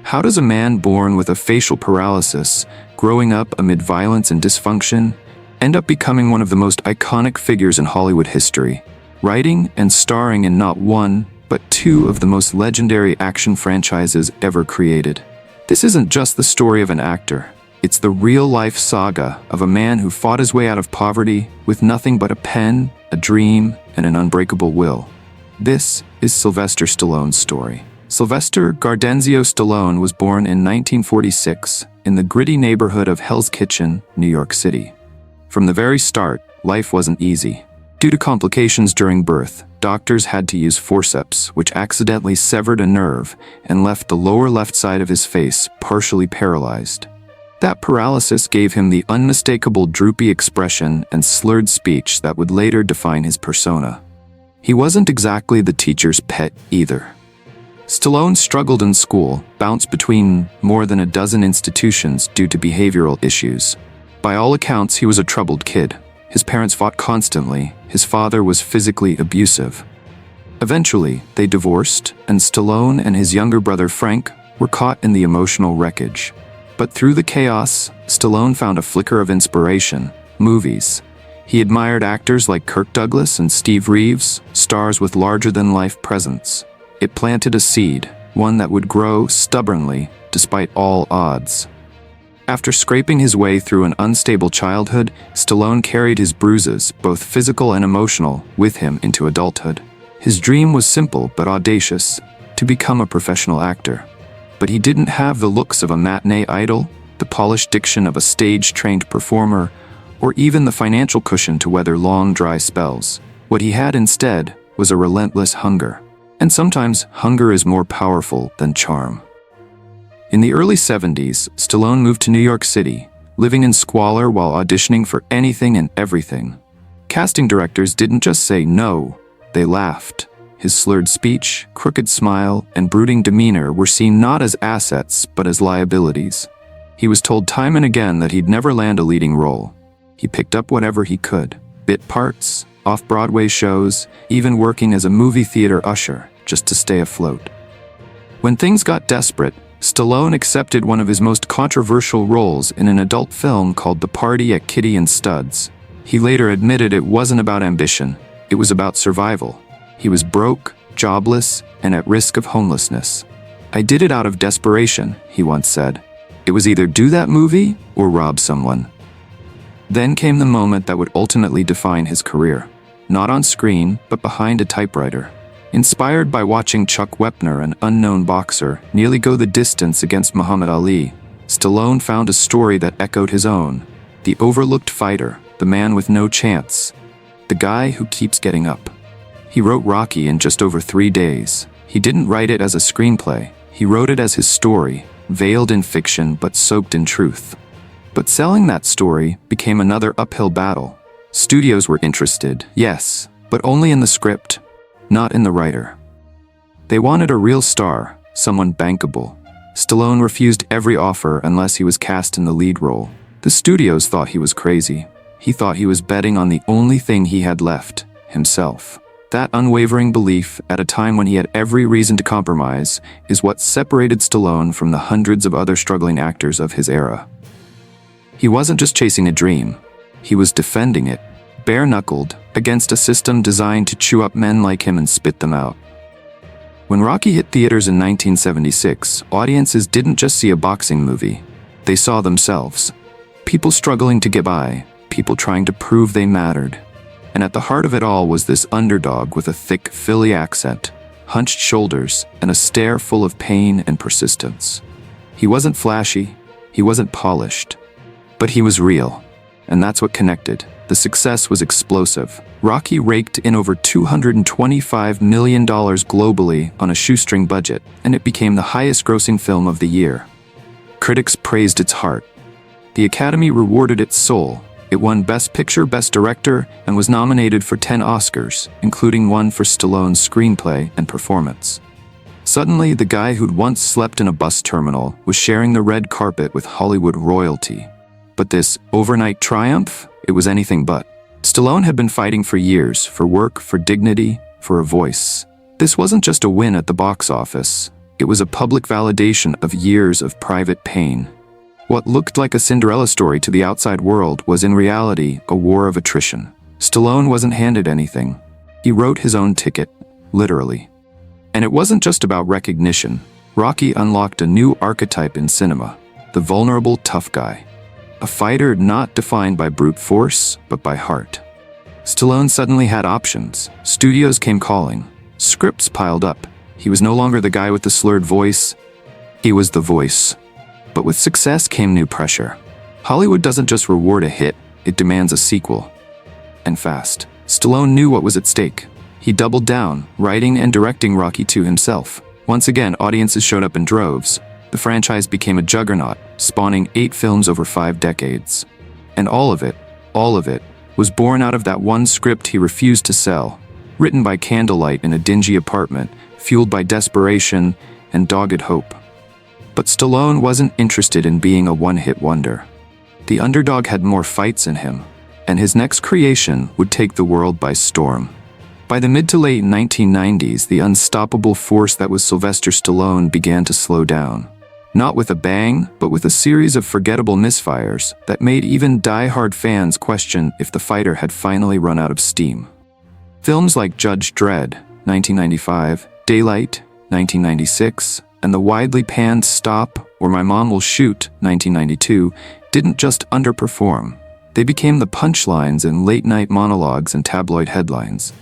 How does a man born with a facial paralysis, growing up amid violence and dysfunction, end up becoming one of the most iconic figures in Hollywood history, writing and starring in not one, but two of the most legendary action franchises ever created? This isn't just the story of an actor. It's the real-life saga of a man who fought his way out of poverty with nothing but a pen, a dream, and an unbreakable will. This is Sylvester Stallone's story. Sylvester Gardenzio Stallone was born in 1946 in the gritty neighborhood of Hell's Kitchen, New York City. From the very start, life wasn't easy. Due to complications during birth, doctors had to use forceps, which accidentally severed a nerve and left the lower left side of his face partially paralyzed. That paralysis gave him the unmistakable droopy expression and slurred speech that would later define his persona. He wasn't exactly the teacher's pet either. Stallone struggled in school, bounced between more than a dozen institutions due to behavioral issues. By all accounts, he was a troubled kid. His parents fought constantly. His father was physically abusive. Eventually, they divorced, and Stallone and his younger brother Frank were caught in the emotional wreckage. But through the chaos, Stallone found a flicker of inspiration: movies. He admired actors like Kirk Douglas and Steve Reeves, stars with larger-than-life presence. It planted a seed, one that would grow stubbornly, despite all odds. After scraping his way through an unstable childhood, Stallone carried his bruises, both physical and emotional, with him into adulthood. His dream was simple but audacious: to become a professional actor. But he didn't have the looks of a matinee idol, the polished diction of a stage-trained performer, or even the financial cushion to weather long, dry spells. What he had instead was a relentless hunger. And sometimes, hunger is more powerful than charm. In the early 70s, Stallone moved to New York City, living in squalor while auditioning for anything and everything. Casting directors didn't just say no, they laughed. His slurred speech, crooked smile, and brooding demeanor were seen not as assets, but as liabilities. He was told time and again that he'd never land a leading role. He picked up whatever he could: bit parts, off-Broadway shows, even working as a movie theater usher, just to stay afloat. When things got desperate, Stallone accepted one of his most controversial roles in an adult film called The Party at Kitty and Studs. He later admitted it wasn't about ambition, it was about survival. He was broke, jobless, and at risk of homelessness. "I did it out of desperation," he once said. "It was either do that movie or rob someone." Then came the moment that would ultimately define his career. Not on screen, but behind a typewriter. Inspired by watching Chuck Wepner, an unknown boxer, nearly go the distance against Muhammad Ali, Stallone found a story that echoed his own. The overlooked fighter, the man with no chance, the guy who keeps getting up. He wrote Rocky in just over 3 days. He didn't write it as a screenplay. He wrote it as his story, veiled in fiction but soaked in truth. But selling that story became another uphill battle. Studios were interested, yes, but only in the script, not in the writer. They wanted a real star, someone bankable. Stallone refused every offer unless he was cast in the lead role. The studios thought he was crazy. He thought he was betting on the only thing he had left: himself. That unwavering belief, at a time when he had every reason to compromise, is what separated Stallone from the hundreds of other struggling actors of his era. He wasn't just chasing a dream. He was defending it, bare-knuckled, against a system designed to chew up men like him and spit them out. When Rocky hit theaters in 1976, audiences didn't just see a boxing movie. They saw themselves. People struggling to get by, people trying to prove they mattered. And at the heart of it all was this underdog with a thick Philly accent, hunched shoulders, and a stare full of pain and persistence. He wasn't flashy, he wasn't polished, but he was real. And that's what connected. The success was explosive. Rocky raked in over $225 million globally on a shoestring budget, and it became the highest-grossing film of the year. Critics praised its heart. The Academy rewarded its soul. It won Best Picture, Best Director, and was nominated for 10 Oscars, including one for Stallone's screenplay and performance. Suddenly, the guy who'd once slept in a bus terminal was sharing the red carpet with Hollywood royalty. But this overnight triumph, it was anything but. Stallone had been fighting for years, for work, for dignity, for a voice. This wasn't just a win at the box office. It was a public validation of years of private pain. What looked like a Cinderella story to the outside world was in reality a war of attrition. Stallone wasn't handed anything. He wrote his own ticket, literally. And it wasn't just about recognition. Rocky unlocked a new archetype in cinema, the vulnerable tough guy. A fighter not defined by brute force, but by heart. Stallone suddenly had options. Studios came calling. Scripts piled up. He was no longer the guy with the slurred voice. He was the voice. But with success came new pressure. Hollywood doesn't just reward a hit, it demands a sequel. And fast. Stallone knew what was at stake. He doubled down, writing and directing Rocky II himself. Once again, audiences showed up in droves. The franchise became a juggernaut, spawning 8 films over 5 decades. And all of it, was born out of that one script he refused to sell, written by candlelight in a dingy apartment, fueled by desperation and dogged hope. But Stallone wasn't interested in being a one-hit wonder. The underdog had more fights in him, and his next creation would take the world by storm. By the mid to late 1990s, the unstoppable force that was Sylvester Stallone began to slow down. Not with a bang, but with a series of forgettable misfires that made even die-hard fans question if the fighter had finally run out of steam. Films like Judge Dredd, 1995, Daylight, 1996, and the widely panned Stop or My Mom Will Shoot, 1992, didn't just underperform. They became the punchlines in late-night monologues and tabloid headlines.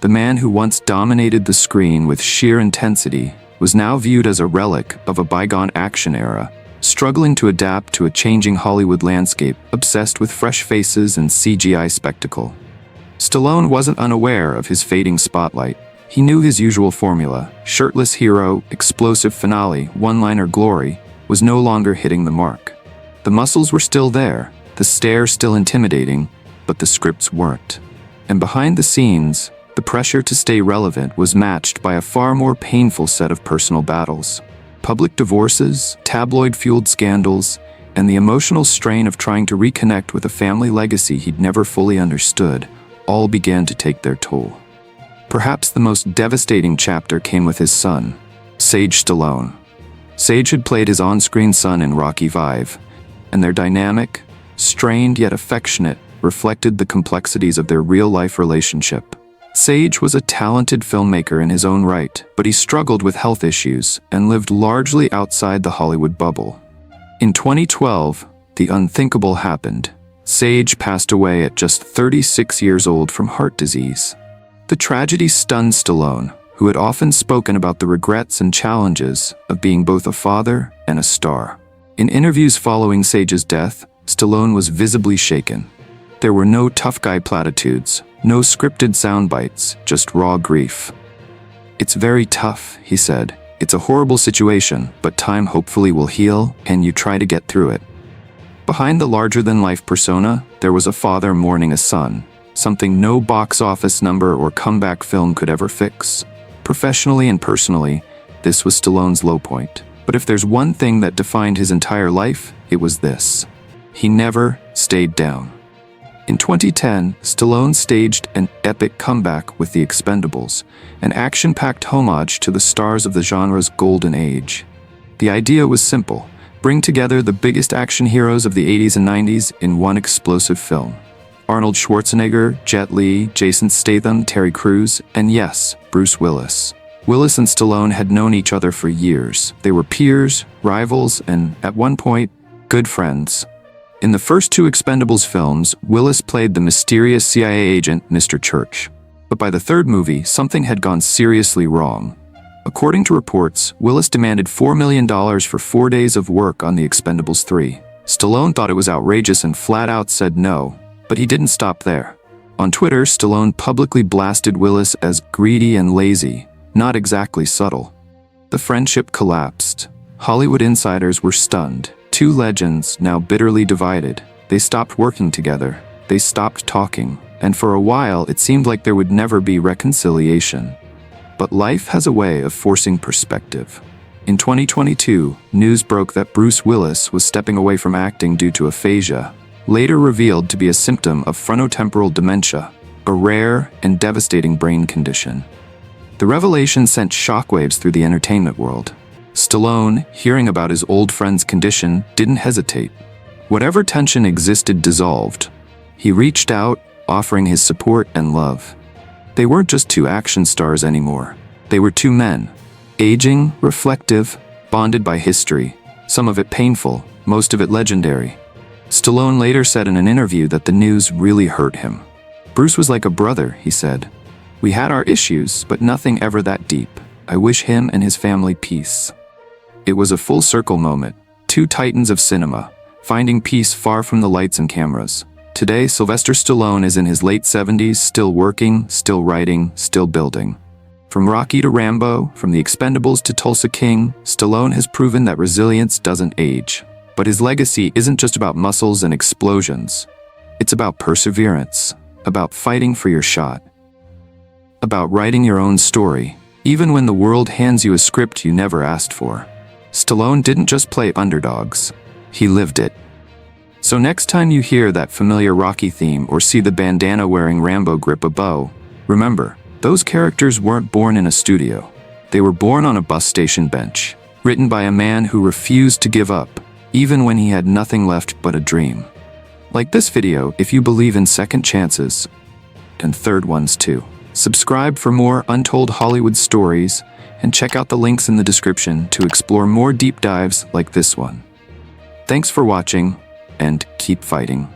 The man who once dominated the screen with sheer intensity was now viewed as a relic of a bygone action era, struggling to adapt to a changing Hollywood landscape obsessed with fresh faces and CGI spectacle. Stallone wasn't unaware of his fading spotlight. He knew his usual formula: shirtless hero, explosive finale, one-liner glory, was no longer hitting the mark. The muscles were still there, the stare still intimidating, but the scripts weren't. And behind the scenes, the pressure to stay relevant was matched by a far more painful set of personal battles. Public divorces, tabloid-fueled scandals, and the emotional strain of trying to reconnect with a family legacy he'd never fully understood all began to take their toll. Perhaps the most devastating chapter came with his son, Sage Stallone. Sage had played his on-screen son in Rocky V, and their dynamic, strained yet affectionate, reflected the complexities of their real-life relationship. Sage was a talented filmmaker in his own right, but he struggled with health issues and lived largely outside the Hollywood bubble. In 2012, the unthinkable happened. Sage passed away at just 36 years old from heart disease. The tragedy stunned Stallone, who had often spoken about the regrets and challenges of being both a father and a star. In interviews following Sage's death, Stallone was visibly shaken. There were no tough guy platitudes, no scripted sound bites, just raw grief. "It's very tough," he said. "It's a horrible situation, but time hopefully will heal, and you try to get through it." Behind the larger-than-life persona, there was a father mourning a son, something no box office number or comeback film could ever fix. Professionally and personally, this was Stallone's low point. But if there's one thing that defined his entire life, it was this: he never stayed down. In 2010, Stallone staged an epic comeback with The Expendables, an action-packed homage to the stars of the genre's golden age. The idea was simple: bring together the biggest action heroes of the 80s and 90s in one explosive film. Arnold Schwarzenegger, Jet Li, Jason Statham, Terry Crews, and yes, Bruce Willis. Willis and Stallone had known each other for years. They were peers, rivals, and, at one point, good friends. In the first 2 Expendables films, Willis played the mysterious CIA agent, Mr. Church. But by the third movie, something had gone seriously wrong. According to reports, Willis demanded $4 million for 4 days of work on The Expendables 3. Stallone thought it was outrageous and flat out said no. But he didn't stop there. On Twitter, Stallone publicly blasted Willis as greedy and lazy, not exactly subtle. The friendship collapsed. Hollywood insiders were stunned. 2 legends, now bitterly divided. They stopped working together. They stopped talking. And for a while, it seemed like there would never be reconciliation. But life has a way of forcing perspective. In 2022, news broke that Bruce Willis was stepping away from acting due to aphasia, later revealed to be a symptom of frontotemporal dementia, a rare and devastating brain condition. The revelation sent shockwaves through the entertainment world. Stallone, hearing about his old friend's condition, didn't hesitate. Whatever tension existed dissolved. He reached out, offering his support and love. They weren't just two action stars anymore. They were two men. Aging, reflective, bonded by history. Some of it painful, most of it legendary. Stallone later said in an interview that the news really hurt him. "Bruce was like a brother," he said. "We had our issues, but nothing ever that deep. I wish him and his family peace." It was a full circle moment. Two titans of cinema, finding peace far from the lights and cameras. Today, Sylvester Stallone is in his late 70s, still working, still writing, still building. From Rocky to Rambo, from The Expendables to Tulsa King, Stallone has proven that resilience doesn't age. But his legacy isn't just about muscles and explosions. It's about perseverance, about fighting for your shot, about writing your own story, even when the world hands you a script you never asked for. Stallone didn't just play underdogs, he lived it. So next time you hear that familiar Rocky theme or see the bandana-wearing Rambo grip a bow, remember, those characters weren't born in a studio. They were born on a bus station bench, written by a man who refused to give up, even when he had nothing left but a dream. Like this video if you believe in second chances, and third ones too. Subscribe for more untold Hollywood stories, and check out the links in the description to explore more deep dives like this one. Thanks for watching, and keep fighting.